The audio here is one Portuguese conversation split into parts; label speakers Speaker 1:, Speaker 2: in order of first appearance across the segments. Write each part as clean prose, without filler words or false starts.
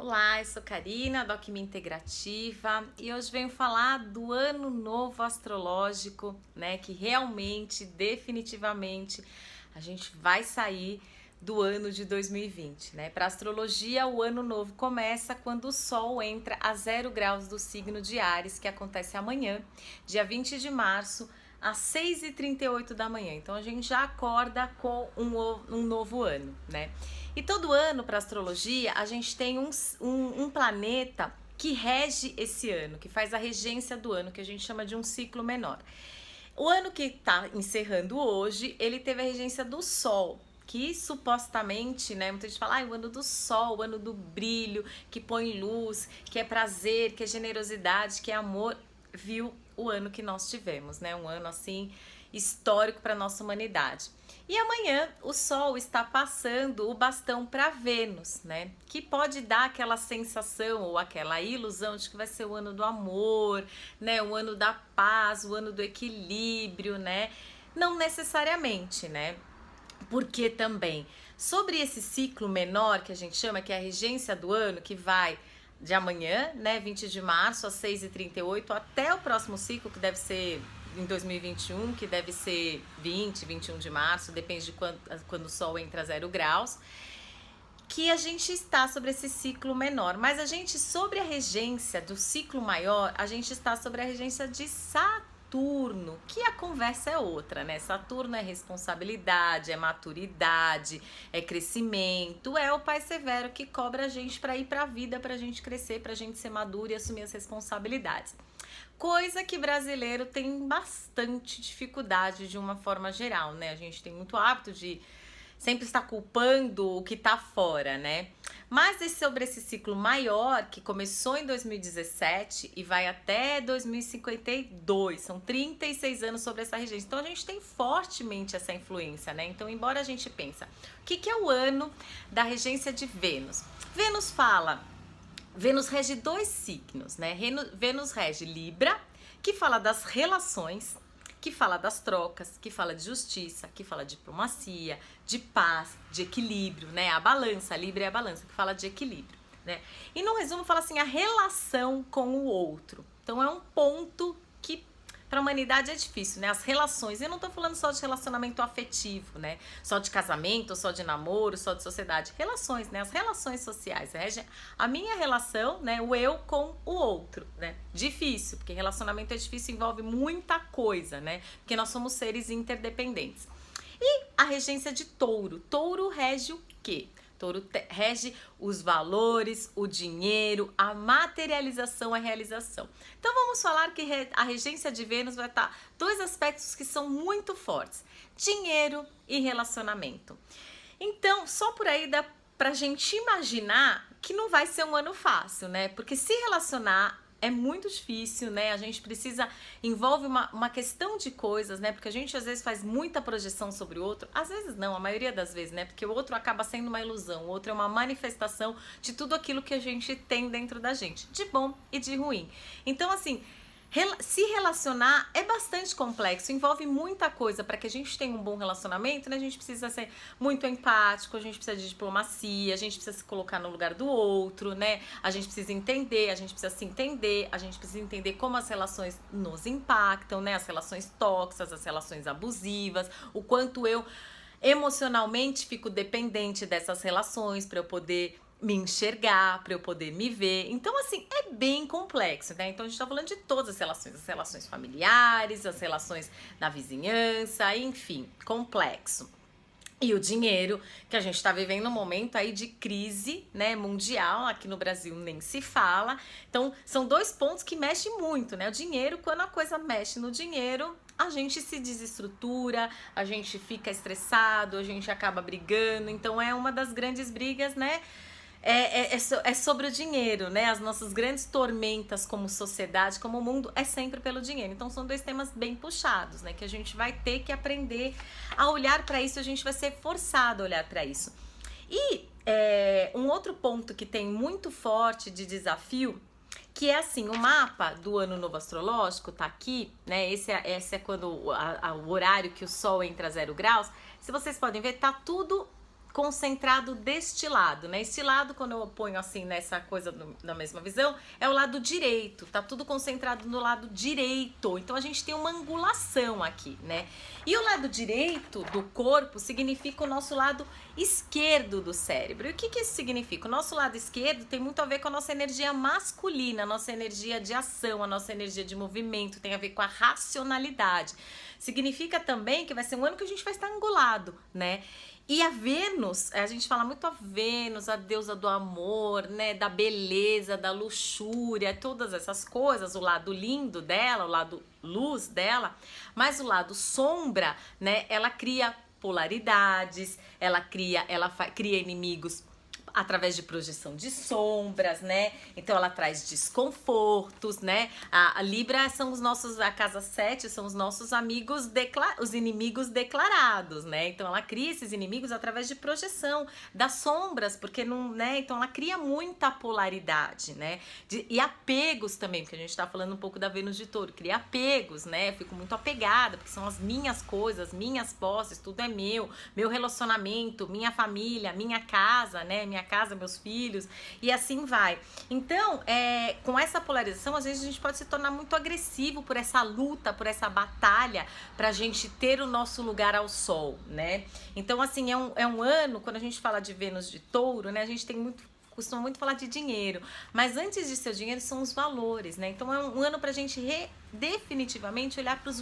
Speaker 1: Olá, eu sou Karina, da Alquimia Integrativa, e hoje venho falar do ano novo astrológico, né? Que realmente, definitivamente, a gente vai sair do ano de 2020, né? Para astrologia, o ano novo começa quando o Sol entra a 0 graus do signo de Áries, que acontece amanhã, dia 20 de março, às 6h38 da manhã. Então a gente já acorda com um novo ano, né? E todo ano, para astrologia, a gente tem um planeta que rege esse ano, que faz a regência do ano, que a gente chama de um ciclo menor. O ano que está encerrando hoje, ele teve a regência do Sol, que supostamente, né, muita gente fala, o ano do Sol, o ano do brilho, que põe luz, que é prazer, que é generosidade, que é amor, viu o ano que nós tivemos, né, um ano assim histórico para nossa humanidade. E amanhã o Sol está passando o bastão para Vênus, né? Que pode dar aquela sensação ou aquela ilusão de que vai ser o ano do amor, né? O ano da paz, o ano do equilíbrio, né? Não necessariamente, né? Porque também sobre esse ciclo menor que a gente chama, que é a regência do ano, que vai de amanhã, né, 20 de março às 6h38, até o próximo ciclo, que deve ser em 2021, que deve ser 20, 21 de março, depende de quando o Sol entra a 0 graus, que a gente está sobre esse ciclo menor. Mas a gente, sobre a regência do ciclo maior, a gente está sobre a regência de Saturno, que a conversa é outra, né? Saturno é responsabilidade, é maturidade, é crescimento, é o pai severo que cobra a gente para ir para a vida, para a gente crescer, para a gente ser maduro e assumir as responsabilidades. Coisa que brasileiro tem bastante dificuldade de uma forma geral, né? A gente tem muito hábito de sempre estar culpando o que tá fora, né? Mas sobre esse ciclo maior, que começou em 2017 e vai até 2052, são 36 anos sobre essa regência. Então a gente tem fortemente essa influência, né? Então, embora a gente pense, o que é o ano da regência de Vênus? Vênus rege 2 signos, né? Vênus rege Libra, que fala das relações, que fala das trocas, que fala de justiça, que fala de diplomacia, de paz, de equilíbrio, né? A balança, a Libra é a balança, que fala de equilíbrio, né? E no resumo fala assim, a relação com o outro. Então é um ponto que para a humanidade é difícil, né? As relações, eu não tô falando só de relacionamento afetivo, né? Só de casamento, só de namoro, só de sociedade. Relações, né? As relações sociais, a minha relação, né? O eu com o outro, né? Difícil, porque relacionamento é difícil, envolve muita coisa, né? Porque nós somos seres interdependentes. E a regência de Touro. Touro rege o quê? Touro rege os valores, o dinheiro, a materialização, a realização. Então vamos falar que a regência de Vênus vai estar 2 aspectos que são muito fortes: dinheiro e relacionamento. Então, só por aí dá pra gente imaginar que não vai ser um ano fácil, né? Porque se relacionar é muito difícil, né? A gente envolve uma questão de coisas, né? Porque a gente às vezes faz muita projeção sobre o outro, às vezes não, a maioria das vezes, né? Porque o outro acaba sendo uma ilusão, o outro é uma manifestação de tudo aquilo que a gente tem dentro da gente, de bom e de ruim. Então, assim, se relacionar é bastante complexo, envolve muita coisa. Para que a gente tenha um bom relacionamento, né, a gente precisa ser muito empático, a gente precisa de diplomacia, a gente precisa se colocar no lugar do outro, né? A gente precisa entender, a gente precisa se entender, a gente precisa entender como as relações nos impactam, né? As relações tóxicas, as relações abusivas, o quanto eu emocionalmente fico dependente dessas relações para eu poder me enxergar, para eu poder me ver. Então, assim, é bem complexo, né? Então, a gente tá falando de todas as relações familiares, as relações na vizinhança, enfim, complexo. E o dinheiro, que a gente tá vivendo um momento aí de crise, né, mundial, aqui no Brasil nem se fala. Então, são 2 pontos que mexem muito, né? O dinheiro, quando a coisa mexe no dinheiro, a gente se desestrutura, a gente fica estressado, a gente acaba brigando. Então, é uma das grandes brigas, né? É sobre o dinheiro, né? As nossas grandes tormentas como sociedade, como mundo, é sempre pelo dinheiro. Então são 2 temas bem puxados, né? Que a gente vai ter que aprender a olhar para isso, a gente vai ser forçado a olhar para isso. E um outro ponto que tem muito forte de desafio, que é assim, o mapa do ano novo astrológico tá aqui, né? Esse é quando o horário que o Sol entra a 0 graus. Se vocês podem ver, tá tudo concentrado deste lado, né? Este lado, quando eu ponho assim nessa coisa da mesma visão, é o lado direito, tá tudo concentrado no lado direito. Então a gente tem uma angulação aqui, né? E o lado direito do corpo significa o nosso lado esquerdo do cérebro. E o que que isso significa? O nosso lado esquerdo tem muito a ver com a nossa energia masculina, a nossa energia de ação, a nossa energia de movimento, tem a ver com a racionalidade. Significa também que vai ser um ano que a gente vai estar angulado, né? E a Vênus, a gente fala muito a Vênus, a deusa do amor, né, da beleza, da luxúria, todas essas coisas, o lado lindo dela, o lado luz dela, mas o lado sombra, né, ela cria polaridades, ela cria inimigos através de projeção de sombras, né? Então ela traz desconfortos, né? A Libra são os nossos, a casa 7 são os nossos amigos, os inimigos declarados, né? Então ela cria esses inimigos através de projeção das sombras, porque não, né? Então ela cria muita polaridade, né? E apegos também, porque a gente tá falando um pouco da Vênus de Touro, cria apegos, né? Eu fico muito apegada, porque são as minhas coisas, minhas posses, tudo é meu relacionamento, minha família, minha casa, né? Minha casa, meus filhos, e assim vai. Então, com essa polarização, às vezes a gente pode se tornar muito agressivo por essa luta, por essa batalha, pra gente ter o nosso lugar ao sol, né? Então, assim, é um ano, quando a gente fala de Vênus de Touro, né? A gente costuma muito falar de dinheiro, mas antes de ser o dinheiro são os valores, né? Então é um ano pra gente definitivamente olhar para os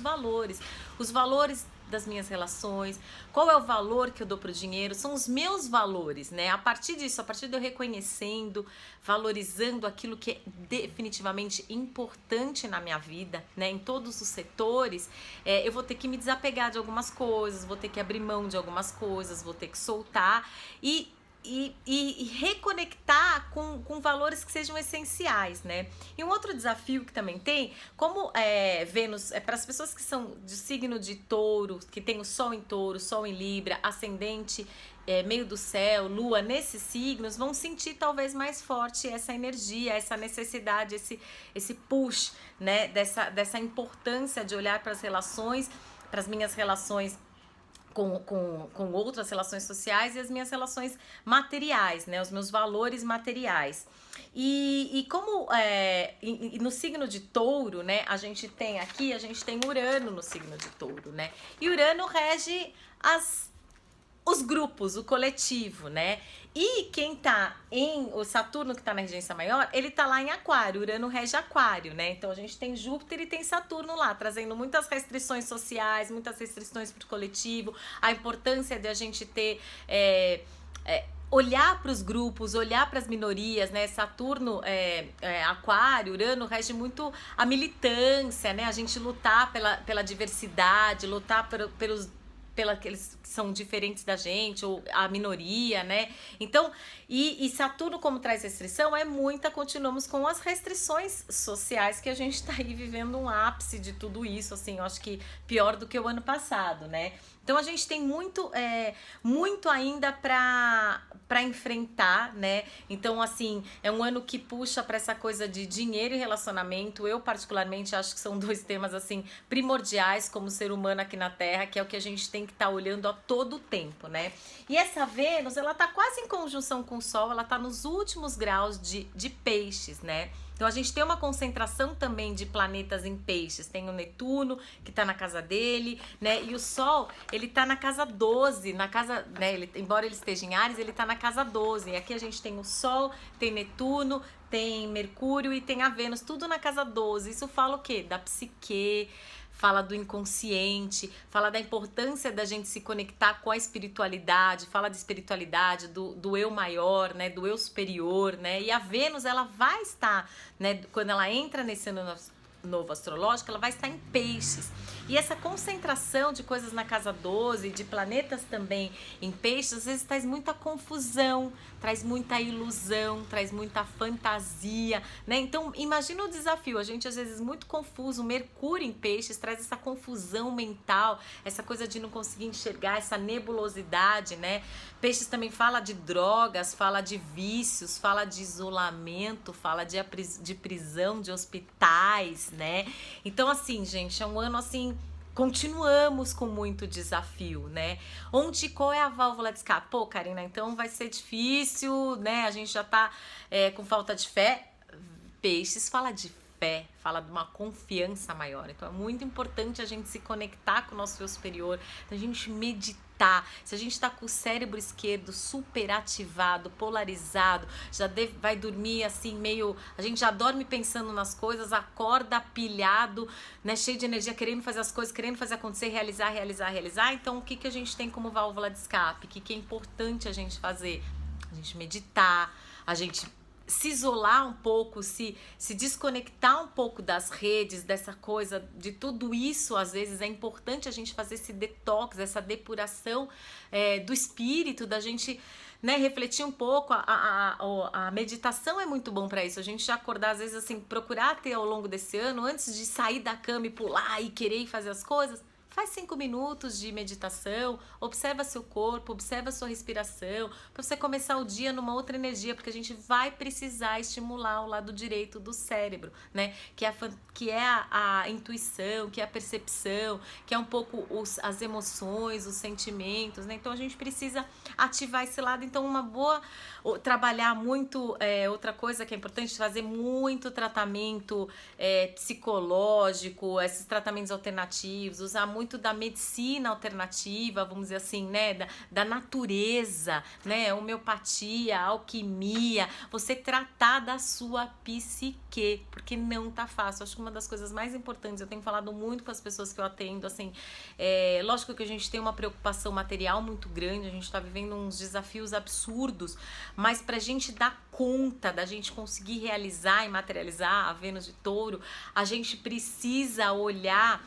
Speaker 1: valores das minhas relações, qual é o valor que eu dou pro dinheiro, são os meus valores, né? A partir disso, a partir de eu reconhecendo, valorizando aquilo que é definitivamente importante na minha vida, né? Em todos os setores, eu vou ter que me desapegar de algumas coisas, vou ter que abrir mão de algumas coisas, vou ter que soltar e reconectar com valores que sejam essenciais, né? E um outro desafio que também tem, como Vênus, para as pessoas que são de signo de Touro, que tem o Sol em Touro, Sol em Libra, ascendente, meio do céu, Lua, nesses signos, vão sentir talvez mais forte essa energia, essa necessidade, esse push, né? Dessa importância de olhar para as relações, para as minhas relações com outras relações sociais e as minhas relações materiais, né? Os meus valores materiais. E como no signo de Touro, né? A gente tem Urano no signo de Touro, né? E Urano rege os grupos, o coletivo, né? E quem tá o Saturno, que tá na regência maior, ele tá lá em Aquário, Urano rege Aquário, né? Então a gente tem Júpiter e tem Saturno lá, trazendo muitas restrições sociais, muitas restrições pro coletivo, a importância de a gente ter olhar para os grupos, olhar para as minorias, né? Saturno, Aquário, Urano rege muito a militância, né? A gente lutar pela diversidade, lutar pelos aqueles que são diferentes da gente, ou a minoria, né? Então, e Saturno, como traz restrição, continuamos com as restrições sociais, que a gente tá aí vivendo um ápice de tudo isso, assim, eu acho que pior do que o ano passado, né? Então a gente tem muito ainda para enfrentar, né? Então, assim, é um ano que puxa para essa coisa de dinheiro e relacionamento. Eu, particularmente, acho que são dois temas, assim, primordiais como ser humano aqui na Terra, que é o que a gente tem que estar olhando a todo tempo, né? E essa Vênus, ela tá quase em conjunção com o Sol, ela tá nos últimos graus de peixes, né? Então a gente tem uma concentração também de planetas em peixes. Tem o Netuno, que tá na casa dele, né? E o Sol, ele tá na casa 12, na casa, né? Embora ele esteja em Áries, ele tá na casa 12. E aqui a gente tem o Sol, tem Netuno, tem Mercúrio e tem a Vênus, tudo na casa 12. Isso fala o quê? Da psique, fala do inconsciente, fala da importância da gente se conectar com a espiritualidade, fala de espiritualidade, do eu maior, né, do eu superior, né, e a Vênus, ela vai estar, né, quando ela entra nesse ano novo astrológico, ela vai estar em peixes. E essa concentração de coisas na casa 12, de planetas também em peixes, às vezes traz muita confusão, traz muita ilusão, traz muita fantasia, né? Então, imagina o desafio, a gente às vezes muito confuso, Mercúrio em peixes traz essa confusão mental, essa coisa de não conseguir enxergar, essa nebulosidade, né? Peixes também fala de drogas, fala de vícios, fala de isolamento, fala de prisão, de hospitais, né? Então, assim, gente, é um ano, assim, continuamos com muito desafio, né? Qual é a válvula de escape? Pô, Karina, então vai ser difícil, né? A gente já tá com falta de fé. Peixes fala de fé, fala de uma confiança maior. Então é muito importante a gente se conectar com o nosso eu superior, a gente meditar. Se a gente tá com o cérebro esquerdo super ativado, polarizado, vai dormir assim meio... A gente já dorme pensando nas coisas, acorda pilhado, né, cheio de energia, querendo fazer as coisas, querendo fazer acontecer, realizar. Então o que a gente tem como válvula de escape? O que é importante a gente fazer? A gente meditar, a gente se isolar um pouco, se desconectar um pouco das redes, dessa coisa, de tudo isso. Às vezes é importante a gente fazer esse detox, essa depuração do espírito, da gente, né, refletir um pouco. A meditação é muito bom para isso, a gente já acordar, às vezes assim, procurar ter ao longo desse ano, antes de sair da cama e pular e querer fazer as coisas, faz 5 minutos de meditação, observa seu corpo, observa sua respiração, para você começar o dia numa outra energia, porque a gente vai precisar estimular o lado direito do cérebro, né? Que é a intuição, que é a percepção, que é um pouco as emoções, os sentimentos, né? Então a gente precisa ativar esse lado. Então trabalhar muito, outra coisa que é importante, fazer muito tratamento psicológico, esses tratamentos alternativos, usar muito da medicina alternativa, vamos dizer assim, né, da natureza, né, homeopatia, alquimia, você tratar da sua psique, porque não tá fácil. Acho que uma das coisas mais importantes, eu tenho falado muito com as pessoas que eu atendo, assim, lógico que a gente tem uma preocupação material muito grande, a gente tá vivendo uns desafios absurdos, mas pra gente dar conta da gente conseguir realizar e materializar a Vênus de Touro, a gente precisa olhar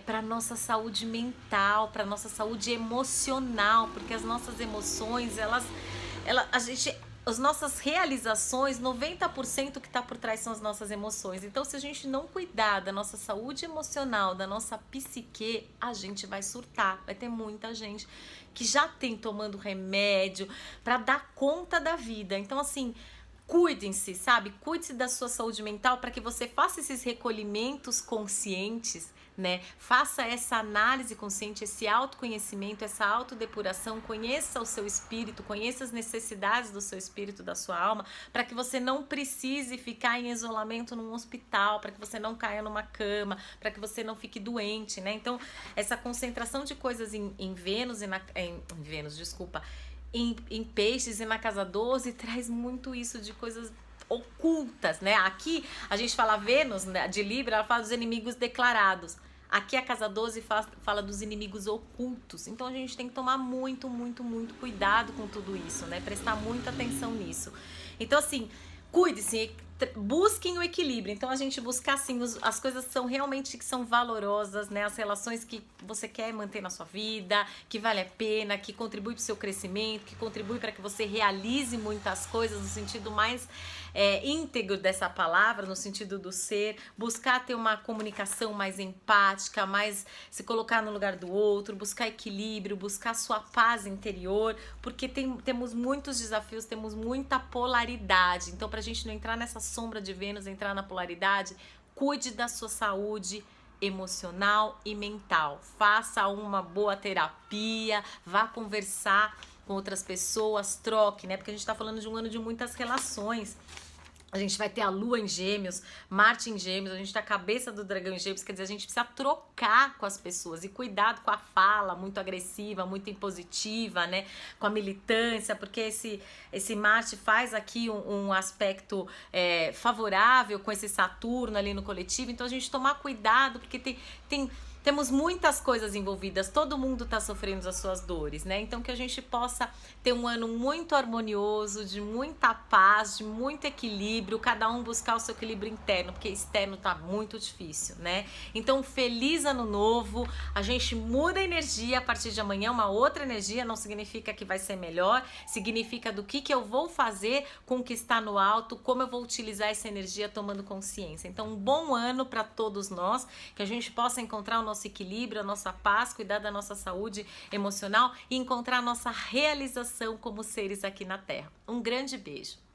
Speaker 1: para nossa saúde mental, para nossa saúde emocional, porque as nossas emoções, as nossas realizações, 90% que está por trás são as nossas emoções. Então, se a gente não cuidar da nossa saúde emocional, da nossa psique, a gente vai surtar. Vai ter muita gente que já tem tomando remédio para dar conta da vida. Então, assim, cuidem-se, sabe? Cuide-se da sua saúde mental para que você faça esses recolhimentos conscientes, né? Faça essa análise consciente, esse autoconhecimento, essa autodepuração, conheça o seu espírito, conheça as necessidades do seu espírito, da sua alma, para que você não precise ficar em isolamento num hospital, para que você não caia numa cama, para que você não fique doente, né? Então, essa concentração de coisas em Vênus, em Peixes e na casa 12 traz muito isso de coisas ocultas, né? Aqui a gente fala Vênus, né, de Libra, ela fala dos inimigos declarados. Aqui a casa 12 fala dos inimigos ocultos. Então a gente tem que tomar muito, muito, muito cuidado com tudo isso, né? Prestar muita atenção nisso. Então, assim, cuide-se, busquem o equilíbrio. Então a gente buscar assim as coisas que são valorosas, né? As relações que você quer manter na sua vida, que vale a pena, que contribui para o seu crescimento, que contribui para que você realize muitas coisas no sentido mais íntegro dessa palavra, no sentido do ser, buscar ter uma comunicação mais empática, mais se colocar no lugar do outro, buscar equilíbrio, buscar sua paz interior, porque temos muitos desafios, temos muita polaridade. Então, pra gente não entrar nessa sombra de Vênus, entrar na polaridade, cuide da sua saúde emocional e mental. Faça uma boa terapia, vá conversar com outras pessoas, troque, né? Porque a gente tá falando de um ano de muitas relações. A gente vai ter a Lua em Gêmeos, Marte em Gêmeos, a gente tá a cabeça do dragão em Gêmeos, quer dizer, a gente precisa trocar com as pessoas e cuidado com a fala muito agressiva, muito impositiva, né? Com a militância, porque esse Marte faz aqui um aspecto favorável com esse Saturno ali no coletivo, então a gente tomar cuidado, porque temos muitas coisas envolvidas, todo mundo está sofrendo as suas dores, né? Então que a gente possa ter um ano muito harmonioso, de muita paz, de muito equilíbrio, cada um buscar o seu equilíbrio interno, porque externo tá muito difícil, né? Então, feliz ano novo, a gente muda a energia a partir de amanhã, uma outra energia, não significa que vai ser melhor, significa do que eu vou fazer com o que está no alto, como eu vou utilizar essa energia tomando consciência. Então, um bom ano para todos nós, que a gente possa encontrar o nosso equilíbrio, a nossa paz, cuidar da nossa saúde emocional e encontrar a nossa realização como seres aqui na Terra. Um grande beijo!